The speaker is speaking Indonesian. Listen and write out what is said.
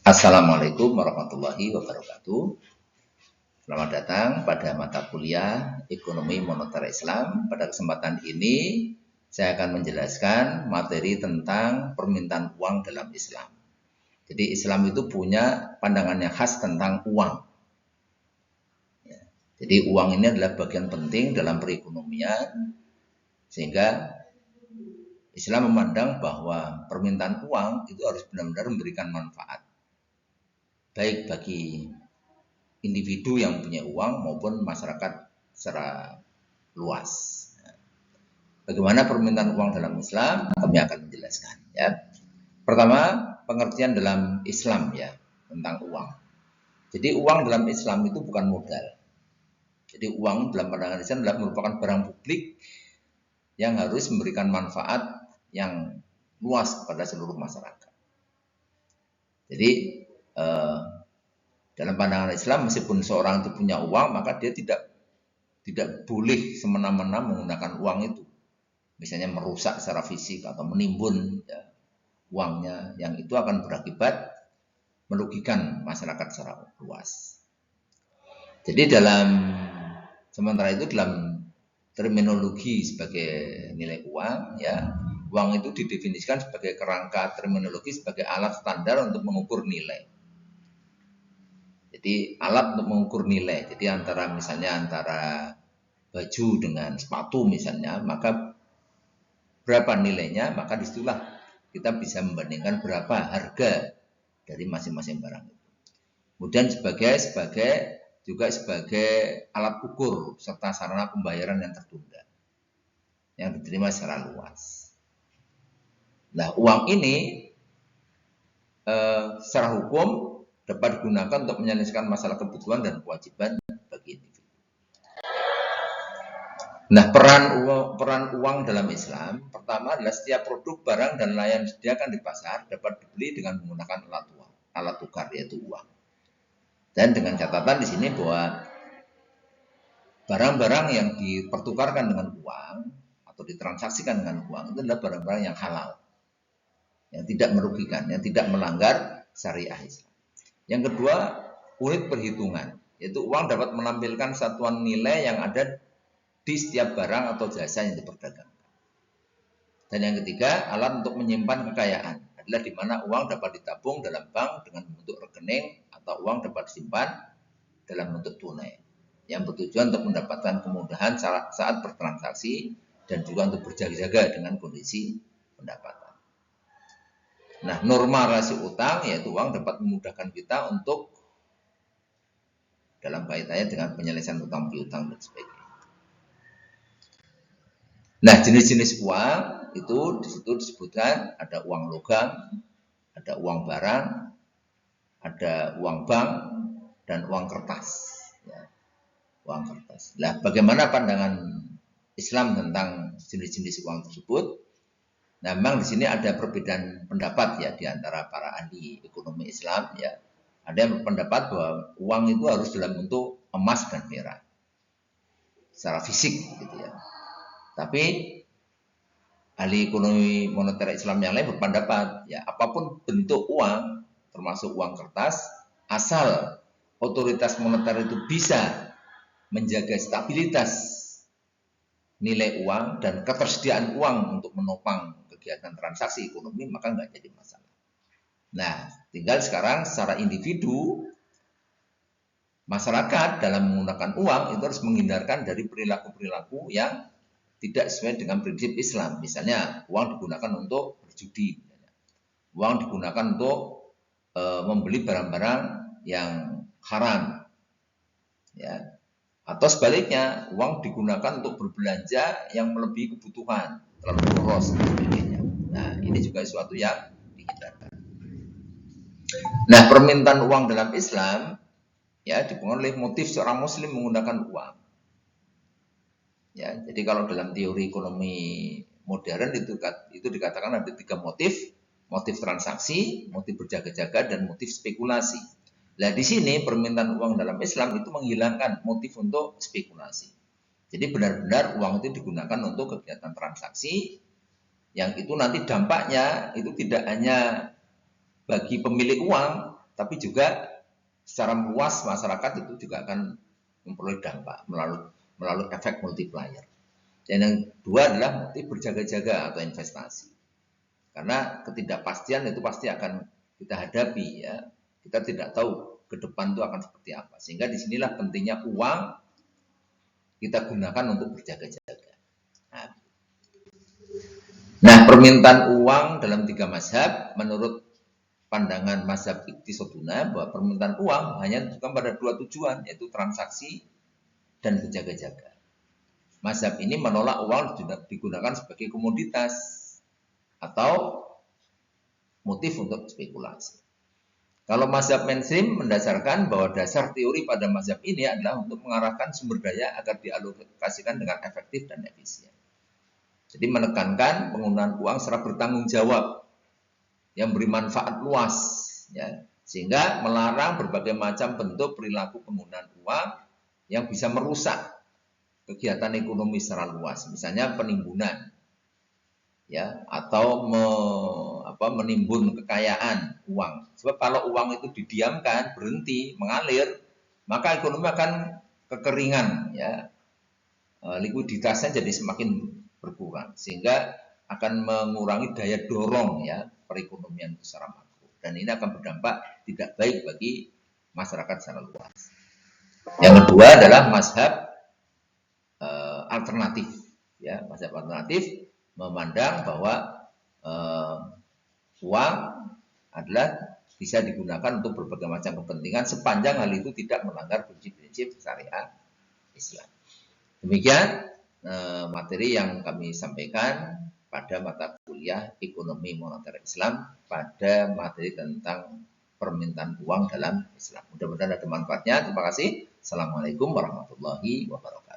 Assalamualaikum warahmatullahi wabarakatuh. Selamat datang pada mata kuliah Ekonomi Moneter Islam. Pada kesempatan ini saya akan menjelaskan materi tentang permintaan uang dalam Islam. Jadi Islam itu punya pandangan yang khas tentang uang. Jadi uang ini adalah bagian penting dalam perekonomian, sehingga Islam memandang bahwa permintaan uang itu harus benar-benar memberikan manfaat, baik bagi individu yang punya uang maupun masyarakat secara luas. Bagaimana permintaan uang dalam Islam? Kami akan menjelaskan. Ya. Pertama, pengertian dalam Islam ya tentang uang. Jadi uang dalam Islam itu bukan modal. Jadi uang dalam pandangan Islam adalah merupakan barang publik yang harus memberikan manfaat yang luas kepada seluruh masyarakat. Jadi dalam pandangan Islam, meskipun seorang itu punya uang, maka dia tidak boleh semena-mena menggunakan uang itu. Misalnya merusak secara fisik atau menimbun ya, uangnya, yang itu akan berakibat merugikan masyarakat secara luas. Jadi sementara itu dalam terminologi sebagai nilai uang, ya, uang itu didefinisikan sebagai kerangka terminologi sebagai alat standar untuk mengukur nilai. Jadi alat untuk mengukur nilai. Jadi misalnya antara baju dengan sepatu misalnya, maka berapa nilainya, maka disitulah kita bisa membandingkan berapa harga dari masing-masing barang itu. Kemudian juga sebagai alat ukur serta sarana pembayaran yang tertunda, yang diterima secara luas. Nah, uang ini secara hukum dapat digunakan untuk menyelesaikan masalah kebutuhan dan kewajiban bagi individu. Nah, peran uang dalam Islam, pertama adalah setiap produk, barang, dan layanan disediakan di pasar dapat dibeli dengan menggunakan alat tukar, yaitu uang. Dan dengan catatan di sini bahwa barang-barang yang dipertukarkan dengan uang atau ditransaksikan dengan uang itu adalah barang-barang yang halal, yang tidak merugikan, yang tidak melanggar syariah Islam. Yang kedua, unit perhitungan, yaitu uang dapat menampilkan satuan nilai yang ada di setiap barang atau jasa yang diperdagangkan. Dan yang ketiga, alat untuk menyimpan kekayaan adalah di mana uang dapat ditabung dalam bank dengan bentuk rekening atau uang dapat disimpan dalam bentuk tunai, yang bertujuan untuk mendapatkan kemudahan saat bertransaksi dan juga untuk berjaga-jaga dengan kondisi pendapatan. Nah, norma rasio utang, yaitu uang dapat memudahkan kita untuk dalam kaitannya dengan penyelesaian utang piutang dan sebagainya. Nah, jenis-jenis uang itu di situ disebutkan ada uang logam, ada uang barang, ada uang bank, dan uang kertas. Ya, uang kertas. Nah, bagaimana pandangan Islam tentang jenis-jenis uang tersebut? Nah, memang di sini ada perbedaan pendapat ya di antara para ahli ekonomi Islam ya. Ada yang berpendapat bahwa uang itu harus dalam bentuk emas dan perak secara fisik gitu ya. Tapi ahli ekonomi moneter Islam yang lain berpendapat ya apapun bentuk uang termasuk uang kertas, asal otoritas moneter itu bisa menjaga stabilitas nilai uang dan ketersediaan uang untuk menopang kegiatan transaksi ekonomi, maka nggak jadi masalah. Nah, tinggal sekarang secara individu, masyarakat dalam menggunakan uang itu harus menghindarkan dari perilaku-perilaku yang tidak sesuai dengan prinsip Islam. Misalnya, uang digunakan untuk berjudi, uang digunakan untuk membeli barang-barang yang haram, ya. Atau sebaliknya, uang digunakan untuk berbelanja yang melebihi kebutuhan, terlalu boros dan sebagainya. Nah, ini juga sesuatu yang dihindarkan. Nah, permintaan uang dalam Islam ya dipengaruhi oleh motif seorang Muslim menggunakan uang. Ya, jadi kalau dalam teori ekonomi modern itu dikatakan ada 3 motif: motif transaksi, motif berjaga-jaga, dan motif spekulasi. Nah, di sini permintaan uang dalam Islam itu menghilangkan motif untuk spekulasi. Jadi benar-benar uang itu digunakan untuk kegiatan transaksi yang itu nanti dampaknya itu tidak hanya bagi pemilik uang, tapi juga secara luas masyarakat itu juga akan memperoleh dampak melalui efek multiplier. Dan yang kedua adalah motif berjaga-jaga atau investasi. Karena ketidakpastian itu pasti akan kita hadapi ya. Kita tidak tahu ke depan itu akan seperti apa. Sehingga disinilah pentingnya uang kita gunakan untuk berjaga-jaga. Nah, permintaan uang dalam 3 mazhab menurut pandangan mazhab Iqtisaduna bahwa permintaan uang hanya ditujukan pada 2 tujuan, yaitu transaksi dan berjaga-jaga. Mazhab ini menolak uang digunakan sebagai komoditas atau motif untuk spekulasi. Kalau mazhab mainstream mendasarkan bahwa dasar teori pada mazhab ini adalah untuk mengarahkan sumber daya agar dialokasikan dengan efektif dan efisien. Jadi menekankan penggunaan uang secara bertanggung jawab yang beri manfaat luas, ya, sehingga melarang berbagai macam bentuk perilaku penggunaan uang yang bisa merusak kegiatan ekonomi secara luas, misalnya penimbunan, ya, atau menimbun kekayaan uang. Sebab kalau uang itu didiamkan, berhenti, mengalir, maka ekonomi akan kekeringan, ya, likuiditasnya jadi semakin berkurang, sehingga akan mengurangi daya dorong ya perekonomian secara makro, dan ini akan berdampak tidak baik bagi masyarakat secara luas. Yang kedua adalah mazhab alternatif, ya, mazhab alternatif memandang bahwa uang adalah bisa digunakan untuk berbagai macam kepentingan sepanjang hal itu tidak melanggar prinsip-prinsip syariat Islam. Demikian materi yang kami sampaikan pada mata kuliah Ekonomi Moneter Islam pada materi tentang permintaan uang dalam Islam. Mudah-mudahan ada manfaatnya. Terima kasih. Assalamualaikum warahmatullahi wabarakatuh.